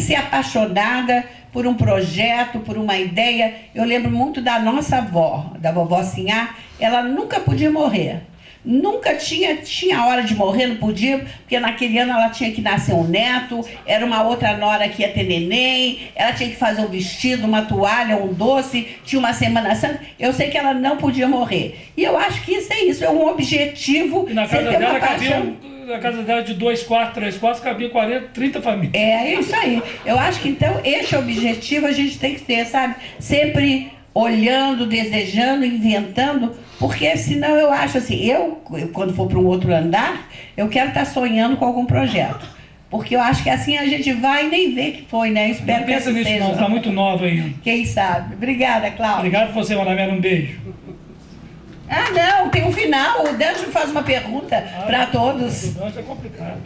ser apaixonada por um projeto, por uma ideia. Eu lembro muito da nossa avó, da vovó Sinhá, ela nunca podia morrer. Nunca tinha hora de morrer, não podia, porque naquele ano ela tinha que nascer um neto, era uma outra nora que ia ter neném, ela tinha que fazer um vestido, uma toalha, um doce, tinha uma Semana Santa. Eu sei que ela não podia morrer. E eu acho que isso é um objetivo. E na casa dela na casa dela de 2 quartos, 3 quartos, cabia 40, 30 famílias. É isso aí. Eu acho que então esse objetivo a gente tem que ter, sabe? Sempre olhando, desejando, inventando, porque senão eu acho assim, eu quando for para um outro andar, eu quero estar sonhando com algum projeto. Porque eu acho que assim a gente vai e nem vê que foi, né? Espero não que pensa assim nisso seja. não, está muito nova ainda. Quem sabe? Obrigada, Cláudia. Obrigado por você, Maramela, um beijo. Ah, não, tem um final. O Danjo faz uma pergunta para todos. O Danjo é complicado.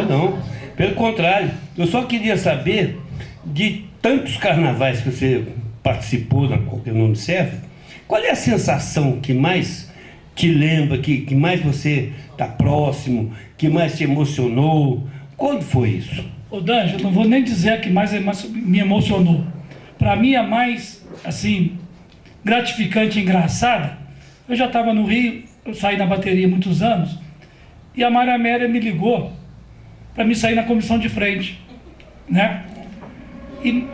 Não. Pelo contrário, eu só queria saber de tantos carnavais que você participou, na qualquer nome serve, qual é a sensação que mais te lembra, que mais você está próximo, que mais te emocionou? Quando foi isso? Ô Danjo, eu não vou nem dizer a que mais me emocionou. Para mim, a mais, assim, gratificante e engraçada, eu já estava no Rio, eu saí na bateria há muitos anos, e a Maria Amélia me ligou para me sair na comissão de frente, né?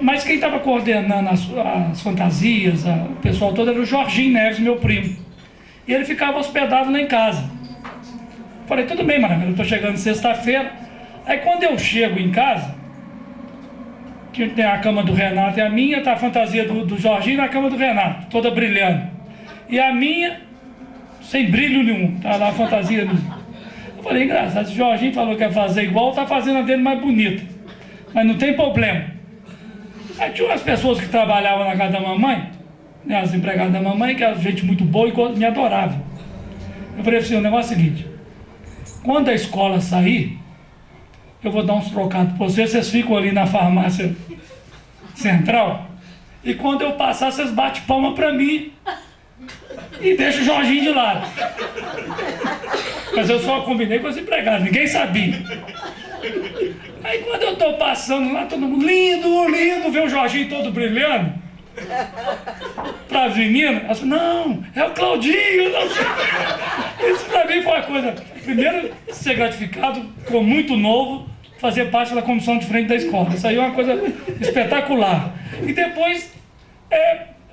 Mas quem estava coordenando as fantasias, o pessoal todo, era o Jorginho Neves, meu primo. E ele ficava hospedado lá em casa. Falei, tudo bem, Maria Amélia, eu estou chegando sexta-feira. Aí quando eu chego em casa, que tem a cama do Renato e a minha, tá a fantasia do Jorginho na cama do Renato, toda brilhando. E a minha, sem brilho nenhum, tá lá a fantasia minha. Eu falei, engraçado, o Jorginho falou que ia fazer igual, tá fazendo a dele mais bonita. Mas não tem problema. Aí tinha umas pessoas que trabalhavam na casa da mamãe, né, as empregadas da mamãe, que eram gente muito boa e me adoravam. Eu falei assim, o negócio é o seguinte, quando a escola sair, eu vou dar uns trocados para vocês, vocês ficam ali na farmácia central, e quando eu passar, vocês batem palma para mim e deixam o Jorginho de lado. Mas eu só combinei com os empregados, ninguém sabia. Aí quando eu tô passando lá, todo mundo, lindo, vê o Jorginho todo brilhando, para as meninas, elas falaram, não, é o Claudinho, não sei. Isso para mim foi uma coisa, primeiro, ser gratificado, ficou muito novo, fazer parte da comissão de frente da escola. Isso aí é uma coisa espetacular. E depois,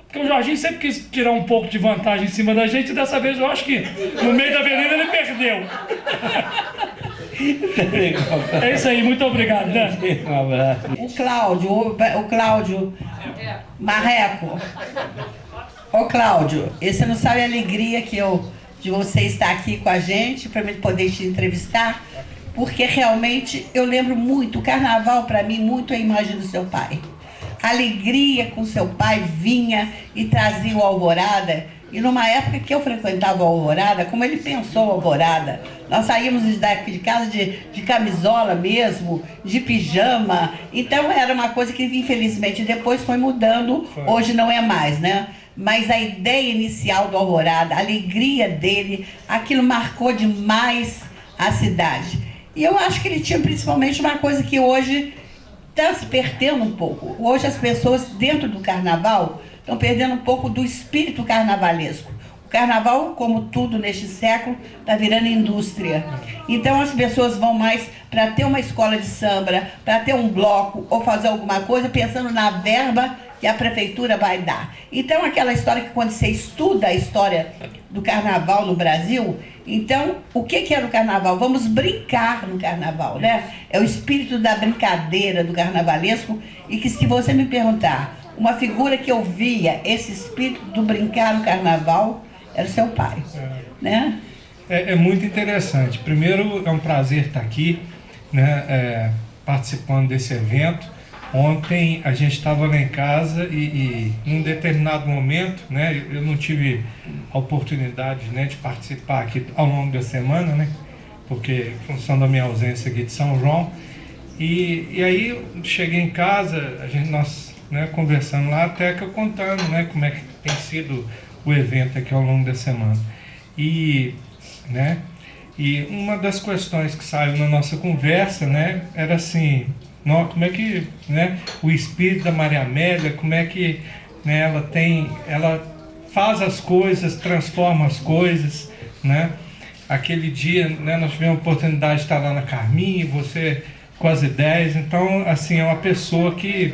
porque o Jorginho sempre quis tirar um pouco de vantagem em cima da gente, e dessa vez eu acho que no meio da avenida ele perdeu. É isso aí, muito obrigado, né? Um abraço. O Cláudio Marreco. Ô Cláudio, você não sabe a alegria de você estar aqui com a gente, para mim poder te entrevistar, porque realmente eu lembro muito, o carnaval para mim muito é a imagem do seu pai. A alegria com seu pai vinha e trazia o Alvorada. E numa época que eu frequentava o Alvorada, como ele pensou o Alvorada, nós saímos daqui de casa de camisola mesmo, de pijama. Então era uma coisa que infelizmente depois foi mudando, hoje não é mais, né? Mas a ideia inicial do Alvorada, a alegria dele, aquilo marcou demais a cidade. E eu acho que ele tinha principalmente uma coisa que hoje está se perdendo um pouco. Hoje as pessoas dentro do carnaval estão perdendo um pouco do espírito carnavalesco. O carnaval, como tudo neste século, está virando indústria. Então as pessoas vão mais para ter uma escola de samba, para ter um bloco ou fazer alguma coisa pensando na verba que a prefeitura vai dar. Então aquela história que quando você estuda a história do carnaval no Brasil, então o que era o carnaval? Vamos brincar no carnaval, né? É o espírito da brincadeira, do carnavalesco, e que se você me perguntar, uma figura que eu via esse espírito do brincar no carnaval era o seu pai, né? É muito interessante. Primeiro, é um prazer estar aqui, né, participando desse evento. Ontem a gente estava lá em casa e em um determinado momento, né, eu não tive a oportunidade, né, de participar aqui ao longo da semana, né, porque em função da minha ausência aqui de São João. E aí eu cheguei em casa, nós, né, conversando lá, até que eu contando, né, como é que tem sido o evento aqui ao longo da semana. E uma das questões que saiu na nossa conversa, né, era assim, como é que, né, o espírito da Maria Amélia, como é que, né, ela faz as coisas, transforma as coisas, né? Aquele dia, né, nós tivemos a oportunidade de estar lá na Carminha, você com as ideias, então, assim, é uma pessoa que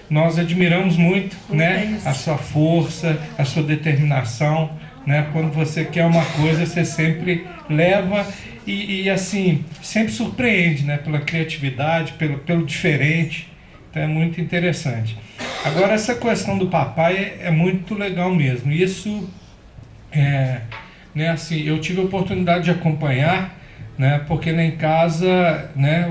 nós admiramos muito, né? A sua força, a sua determinação, né? Quando você quer uma coisa, você sempre leva e assim, sempre surpreende, né? Pela criatividade, pelo diferente, então é muito interessante. Agora, essa questão do papai é muito legal mesmo, isso né, assim, eu tive a oportunidade de acompanhar, né, porque lá em casa, né,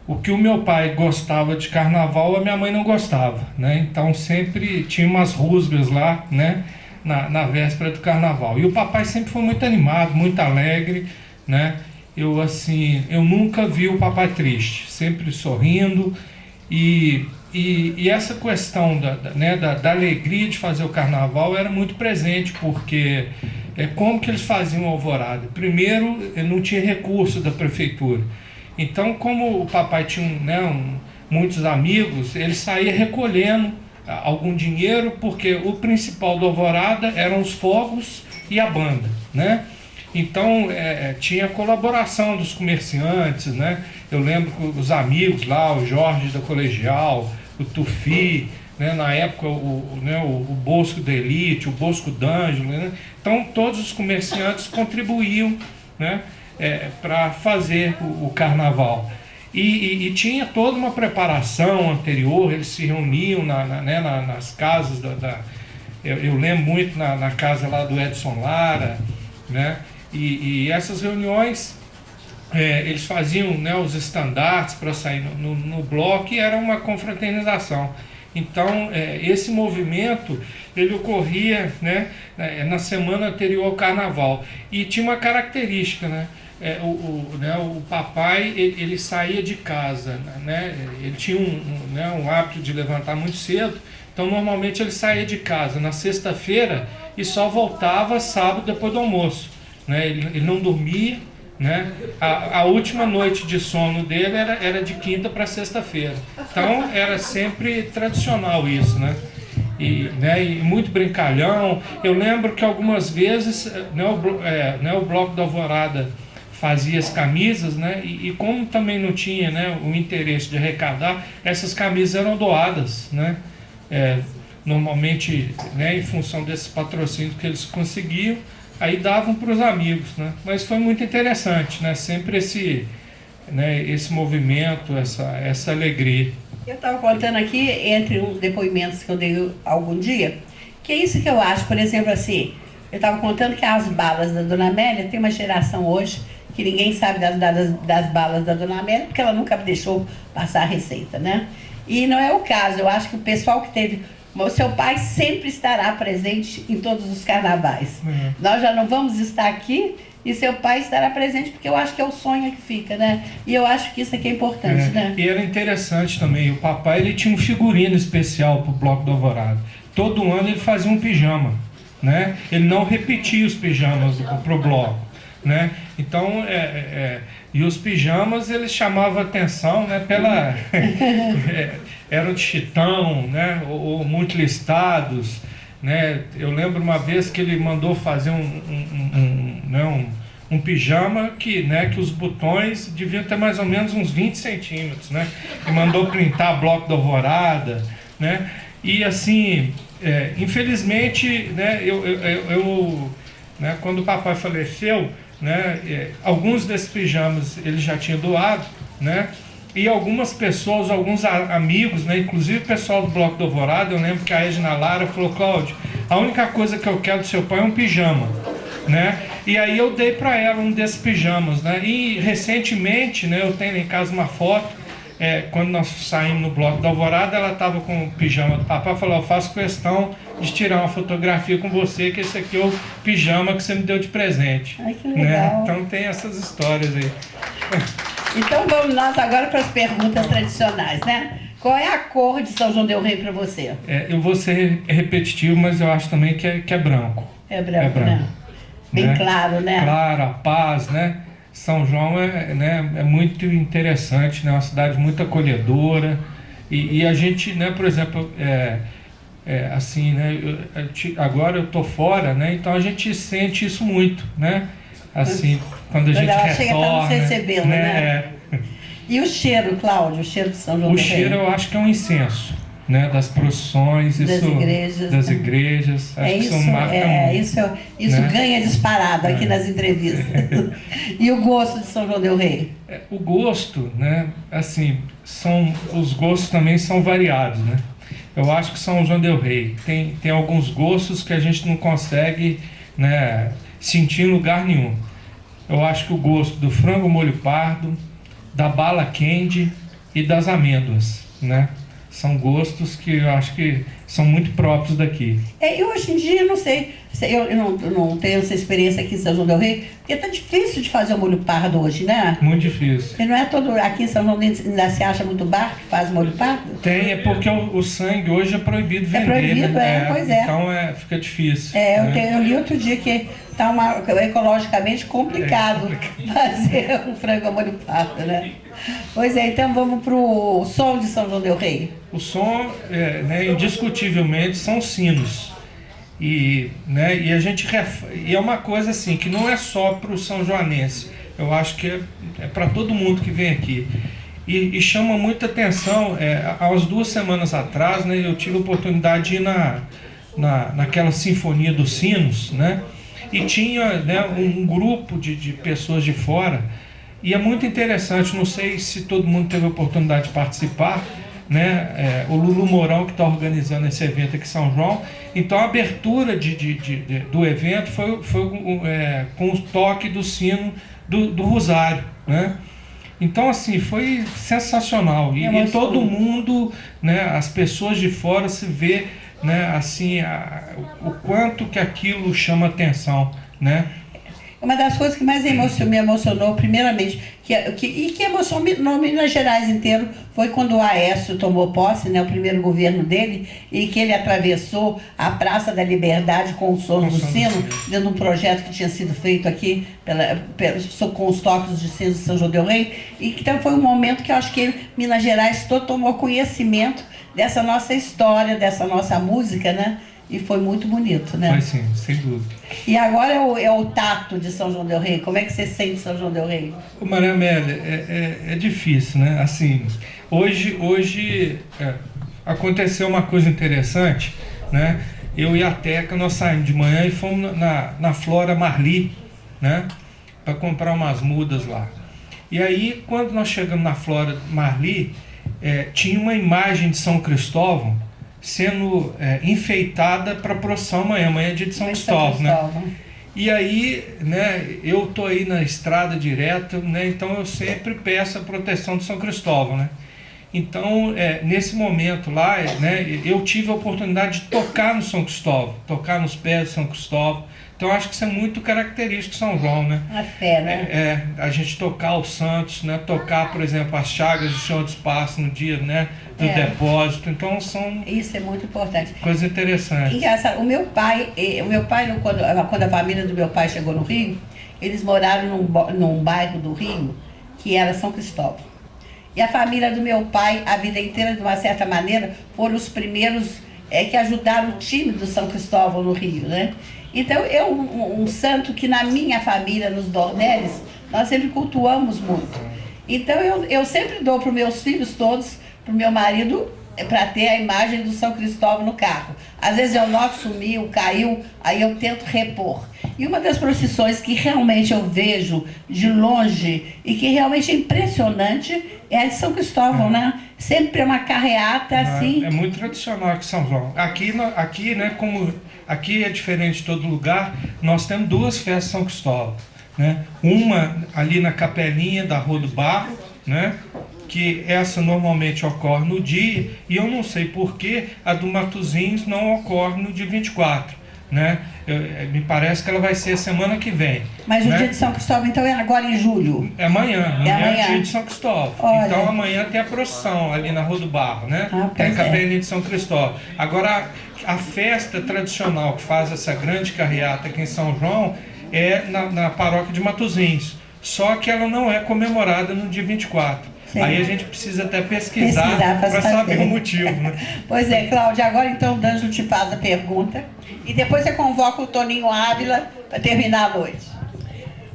o que o meu pai gostava de carnaval, a minha mãe não gostava, né, então sempre tinha umas rusgas lá, né, na véspera do carnaval. E o papai sempre foi muito animado, muito alegre, né, eu nunca vi o papai triste, sempre sorrindo e essa questão da alegria de fazer o carnaval era muito presente, porque como que eles faziam a alvorada? Primeiro, não tinha recurso da prefeitura. Então, como o papai tinha muitos amigos, ele saía recolhendo algum dinheiro, porque o principal da alvorada eram os fogos e a banda, né? Então, tinha a colaboração dos comerciantes, né? Eu lembro que os amigos lá, o Jorge da Colegial, o Tufi, né? Na época o Bosco da Elite, o Bosco d'Ângelo, né? Então todos os comerciantes contribuíam, né? Para fazer o carnaval. E tinha toda uma preparação anterior, eles se reuniam nas casas eu lembro muito na casa lá do Edson Lara, né? E essas reuniões, eles faziam, né, os estandartes para sair no bloco, e era uma confraternização. Então, esse movimento, ele ocorria, né, na semana anterior ao carnaval. E tinha uma característica, né? O papai, ele saía de casa, né? Ele tinha um hábito de levantar muito cedo, então normalmente ele saía de casa na sexta-feira e só voltava sábado depois do almoço, né? Ele não dormia, né? A última noite de sono dele era de quinta para sexta-feira. Então era sempre tradicional isso, né? E muito brincalhão. Eu lembro que algumas vezes, o Bloco da Alvorada fazia as camisas, né? E como também não tinha, né, o interesse de arrecadar, essas camisas eram doadas, né? Normalmente, né, em função desses patrocínios que eles conseguiam, aí davam para os amigos, né? Mas foi muito interessante, né? Sempre esse movimento, essa alegria. Eu estava contando aqui, entre uns depoimentos que eu dei algum dia, que é isso que eu acho, por exemplo, assim, eu estava contando que as balas da Dona Amélia, tem uma geração hoje que ninguém sabe das balas da Dona Amélia, porque ela nunca deixou passar a receita, né? E não é o caso, eu acho que o pessoal que teve... O seu pai sempre estará presente em todos os carnavais. Uhum. Nós já não vamos estar aqui e seu pai estará presente, porque eu acho que é o sonho que fica, né? E eu acho que isso aqui é importante, né? E era interessante também, o papai, ele tinha um figurino especial para o Bloco do Alvorada. Todo ano ele fazia um pijama, né? Ele não repetia os pijamas para o bloco, né? Então, e os pijamas, eles chamavam atenção, né? Eram de chitão, né? Ou muito listados, né? Eu lembro uma vez que ele mandou fazer um pijama que os botões deviam ter mais ou menos uns 20 centímetros, né? E mandou printar Bloco da Alvorada, né? E assim, infelizmente, né? Né, quando o papai faleceu, né? Alguns desses pijamas ele já tinha doado, né? E algumas pessoas, alguns amigos, né, inclusive o pessoal do Bloco do Alvorada, eu lembro que a Edna Lara falou: Cláudio, a única coisa que eu quero do seu pai é um pijama, né? E aí eu dei para ela um desses pijamas, né? E recentemente, né, eu tenho em casa uma foto, quando nós saímos no Bloco da Alvorada, ela estava com o pijama do papai, falou: eu faço questão de tirar uma fotografia com você, que esse aqui é o pijama que você me deu de presente. Ai, que legal. Né? Então tem essas histórias aí. Então vamos nós agora para as perguntas tradicionais, né? Qual é a cor de São João del Rei para você? Eu vou ser repetitivo, mas eu acho também que é branco. É branco, né? Bem claro, né? Claro, a paz, né? São João é muito interessante, né? É uma cidade muito acolhedora. E a gente, né, por exemplo, assim, né, agora eu estou fora, né? Então a gente sente isso muito, né? Assim, quando a gente ela retorna, chega para nos recebê-la, né? E o cheiro, Cláudio, o cheiro de São João O do Rei? cheiro eu acho que é um incenso, né? Das procissões, das igrejas. Acho que isso marca muito, isso né? ganha disparado aqui nas entrevistas. E o gosto de São João del Rei? O gosto, né? Assim, os gostos também são variados, né? Eu acho que São João del Rei tem alguns gostos que a gente não consegue, né, sentir em lugar nenhum. Eu acho que o gosto do frango molho pardo, da bala candy e das amêndoas, né? São gostos que eu acho que são muito próprios daqui. E hoje em dia, não sei, eu não tenho essa experiência aqui em São João del Rei, porque tá difícil de fazer o molho pardo hoje, né? Muito difícil. E não é todo, aqui em São João ainda se acha muito bar que faz molho pardo? Tem, é porque o sangue hoje é proibido vender, proibido, né? pois é. Então fica difícil. Eu li outro dia que tá ecologicamente complicado fazer um frango ao molho pardo, né? Pois é, então vamos pro som de São João del Rei. O som, né, indiscutivelmente, são sinos. E a gente e é uma coisa assim que não é só para o São Joanense. Eu acho que é para todo mundo que vem aqui. E chama muita atenção. Há umas 2 semanas atrás, né, eu tive a oportunidade de ir naquela Sinfonia dos Sinos, né? E tinha, né, um grupo de pessoas de fora. E é muito interessante, não sei se todo mundo teve a oportunidade de participar, né? O Lulu Mourão que está organizando esse evento aqui em São João. Então a abertura do evento foi com o toque do sino do Rosário, né? Então assim, foi sensacional. E todo mundo, né, as pessoas de fora se vê, né, assim, o quanto que aquilo chama atenção, né? Uma das coisas que mais me emocionou, primeiramente, que emocionou Minas Gerais inteiro, foi quando o Aécio tomou posse, né, o primeiro governo dele, e que ele atravessou a Praça da Liberdade com o som do sino, dentro de um projeto que tinha sido feito aqui com os toques de sino de São João del Rei. E então foi um momento que eu acho que Minas Gerais todo tomou conhecimento dessa nossa história, dessa nossa música, né? E foi muito bonito, né? Foi sim, sem dúvida. E agora é o tato de São João del Rei. Como é que você sente São João del Rei? Maria Amélia, é difícil, né? Assim, hoje aconteceu uma coisa interessante, né? Eu e a Teca, nós saímos de manhã e fomos na Flora Marli, né? Para comprar umas mudas lá. E aí, quando nós chegamos na Flora Marli, tinha uma imagem de São Cristóvão sendo enfeitada para a procissão amanhã é dia de São Cristóvão, né? E aí, né, eu tô aí na estrada direto, né? Então eu sempre peço a proteção de São Cristóvão, né? Então, nesse momento lá, né, eu tive a oportunidade de tocar no São Cristóvão, tocar nos pés de São Cristóvão. Então, acho que isso é muito característico de São João, né? A fé, né? A gente tocar os santos, né? Tocar, por exemplo, as chagas do Senhor dos Passos no dia, né, do depósito. Então, são... Isso é muito importante. Coisa interessante. Engraçado, o meu pai quando a família do meu pai chegou no Rio, eles moraram num bairro do Rio que era São Cristóvão. E a família do meu pai, a vida inteira, de uma certa maneira, foram os primeiros que ajudaram o time do São Cristóvão no Rio, né? Então, um santo que na minha família, nos Dornelles, nós sempre cultuamos muito. Então, eu sempre dou para os meus filhos todos, para o meu marido, para ter a imagem do São Cristóvão no carro. Às vezes eu noto, sumiu, caiu, aí eu tento repor. E uma das procissões que realmente eu vejo de longe e que realmente é impressionante é a de São Cristóvão, né? Sempre é uma carreata assim. É muito tradicional aqui em São João. Aqui, né, como aqui é diferente de todo lugar, nós temos 2 festas de São Cristóvão, né? Uma ali na Capelinha da Rua do Barro, né? Que essa normalmente ocorre no dia, e eu não sei porquê a do Matozinhos não ocorre no dia 24, né? Me parece que ela vai ser a semana que vem. Mas né? O dia de São Cristóvão, então, é agora em julho? É amanhã, amanhã. É o dia de São Cristóvão. Olha. Então amanhã tem a procissão ali na Rua do Barro, né? Tem a Capelinha de São Cristóvão. Agora, a festa tradicional que faz essa grande carreata aqui em São João é na paróquia de Matozinhos. só que ela não é comemorada no dia 24. Sim. Aí a gente precisa até pesquisar pra para saber o motivo, né? Pois é, Cláudia, agora então o D'Angelo te faz a pergunta e depois você convoca o Toninho Ávila para terminar a noite.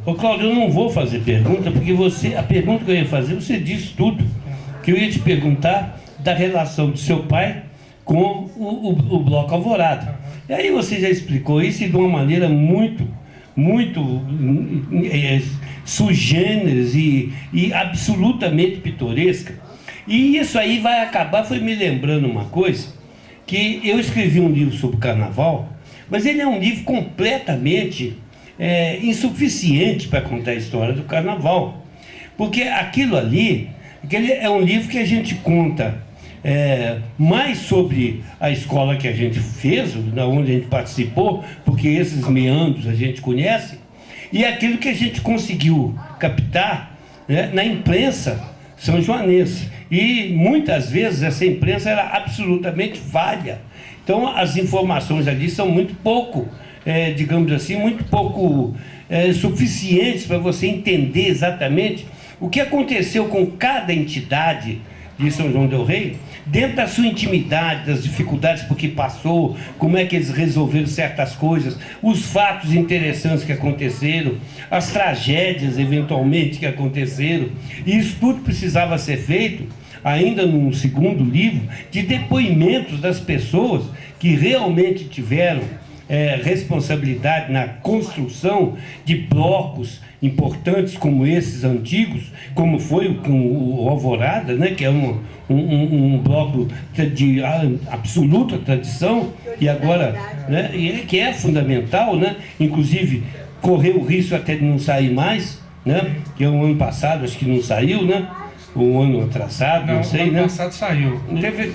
Ô Cláudio, eu não vou fazer pergunta, porque a pergunta que eu ia fazer, você disse tudo. Que eu ia te perguntar da relação do seu pai com o Bloco Alvorada. E aí você já explicou isso de uma maneira muito sui generis e absolutamente pitoresca. E isso aí vai acabar, foi me lembrando uma coisa, que eu escrevi um livro sobre carnaval, mas ele é um livro completamente insuficiente para contar a história do carnaval. Porque aquilo ali, aquele é um livro que a gente conta mais sobre a escola que a gente fez, da onde a gente participou, porque esses meandros a gente conhece, e aquilo que a gente conseguiu captar, né, na imprensa são-joanense. E muitas vezes essa imprensa era absolutamente falha. Então as informações ali são muito pouco, digamos assim, muito pouco suficientes para você entender exatamente o que aconteceu com cada entidade de São João del Rei, dentro da sua intimidade, das dificuldades por que passou, como é que eles resolveram certas coisas, os fatos interessantes que aconteceram, as tragédias eventualmente que aconteceram. E isso tudo precisava ser feito, ainda num segundo livro, de depoimentos das pessoas que realmente tiveram responsabilidade na construção de blocos importantes como esses antigos, como foi com o Alvorada, né, que é um bloco de absoluta tradição, e agora, né, que é fundamental, né, inclusive correu o risco até de não sair mais, né, que o ano passado acho que não saiu, né, um ano atrasado, não sei, né? Ano passado saiu.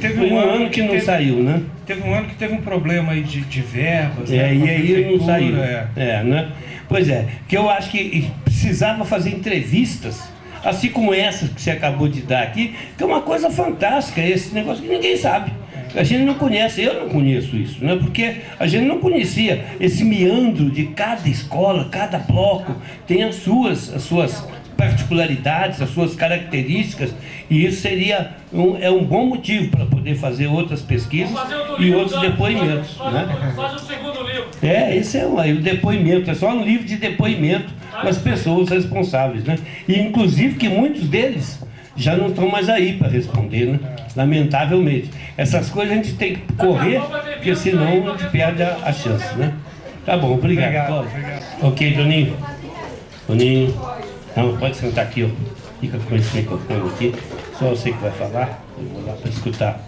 Teve um ano que não saiu, né? Teve um ano que teve um problema aí de verbas, né? E aí não saiu. Né? Pois é, que eu acho que precisava fazer entrevistas, assim como essa que você acabou de dar aqui, que é uma coisa fantástica, esse negócio que ninguém sabe. A gente não conhece, eu não conheço isso, né? Porque a gente não conhecia esse meandro de cada escola, cada bloco, tem as suas particularidades, as suas características, e isso seria um bom motivo para poder fazer outras pesquisas e outros depoimentos. Faz o segundo livro. Esse é o depoimento, é só um livro de depoimento das pessoas responsáveis, né? E inclusive que muitos deles já não estão mais aí para responder, né? Lamentavelmente. Essas coisas a gente tem que correr, porque senão a gente perde a chance, né? Tá bom, obrigado. Ok, Toninho. Não, pode sentar aqui, ó. Fica com esse microfone aqui. Só você que vai falar. Eu vou lá para escutar.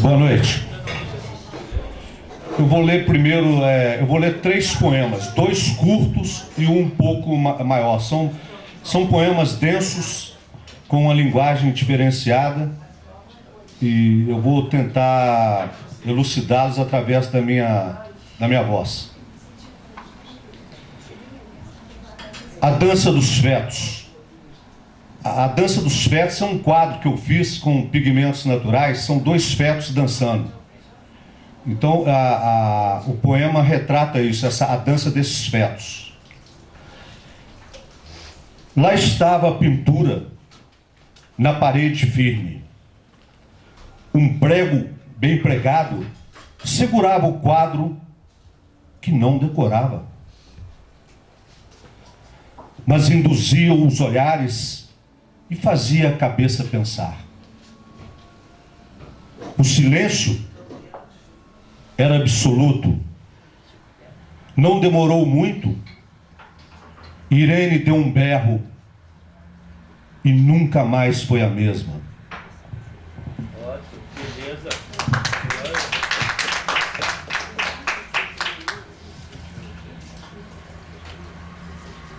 Boa noite. Eu vou ler primeiro, eu vou ler 3 poemas, 2 curtos e um pouco maior. São poemas densos, com uma linguagem diferenciada, e eu vou tentar elucidá-los através da minha voz. A Dança dos Fetos. A Dança dos Fetos é um quadro que eu fiz com pigmentos naturais, são 2 fetos dançando. Então, o poema retrata isso, a dança desses fetos. Lá estava a pintura, na parede firme. Um prego bem pregado segurava o quadro que não decorava, mas induzia os olhares e fazia a cabeça pensar. O silêncio era absoluto. Não demorou muito. Irene deu um berro e nunca mais foi a mesma. Ótimo, beleza.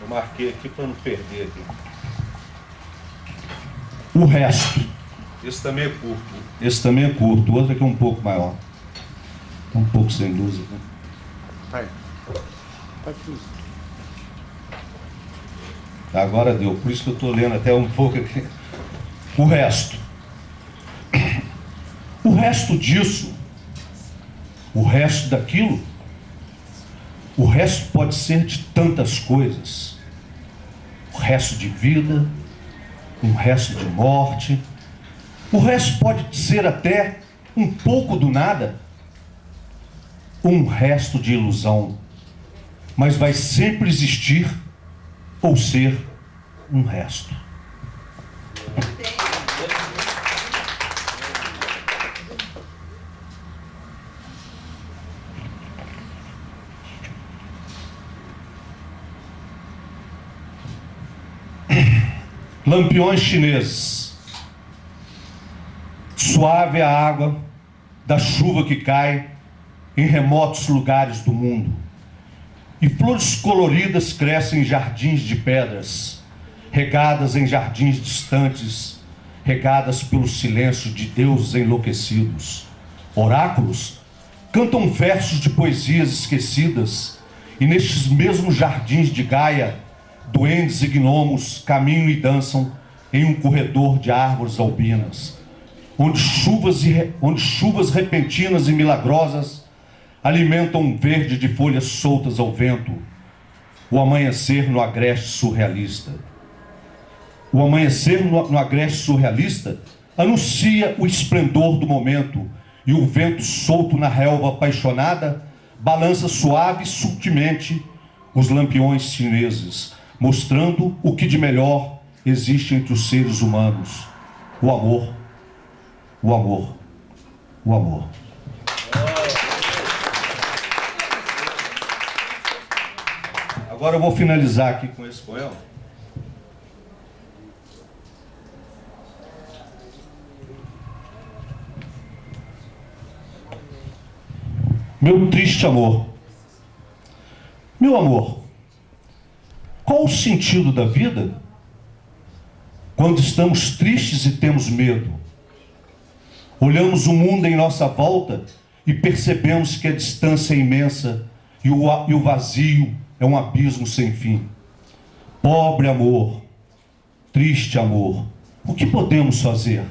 Eu marquei aqui para não perder aqui. O resto. Esse também é curto. Esse também é curto. O outro aqui é um pouco maior. Um pouco sem luz aqui. Aí. Agora deu. Por isso que eu estou lendo até um pouco aqui. O resto. O resto disso, o resto daquilo, O resto pode ser de tantas coisas. O resto de vida, um resto de morte. O resto pode ser até um pouco do nada. Um resto de ilusão. Mas vai sempre existir ou ser um resto. Lampiões chineses. Suave a água da chuva que cai em remotos lugares do mundo. E flores coloridas crescem em jardins de pedras, regadas em jardins distantes, regadas pelo silêncio de deuses enlouquecidos. Oráculos cantam versos de poesias esquecidas, e nestes mesmos jardins de Gaia, duendes e gnomos caminham e dançam em um corredor de árvores albinas, onde chuvas repentinas e milagrosas alimentam um verde de folhas soltas ao vento. O amanhecer no agreste surrealista. O amanhecer no agreste surrealista anuncia o esplendor do momento, e o vento solto na relva apaixonada balança suave e sutilmente os lampiões chineses, mostrando o que de melhor existe entre os seres humanos: o amor, o amor, o amor. Agora eu vou finalizar aqui com esse poema. Meu triste amor. Meu amor, qual o sentido da vida quando estamos tristes e temos medo? Olhamos o mundo em nossa volta e percebemos que a distância é imensa e o vazio é um abismo sem fim. Pobre amor, triste amor, o que podemos fazer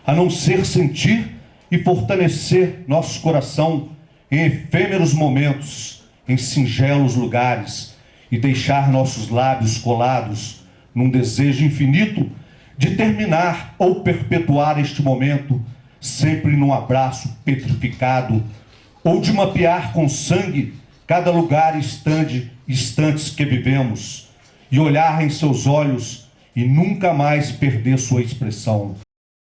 a não ser sentir e fortalecer nosso coração em efêmeros momentos, em singelos lugares, e deixar nossos lábios colados num desejo infinito de terminar ou perpetuar este momento sempre num abraço petrificado, ou de mapear com sangue cada lugar e instantes que vivemos, e olhar em seus olhos e nunca mais perder sua expressão.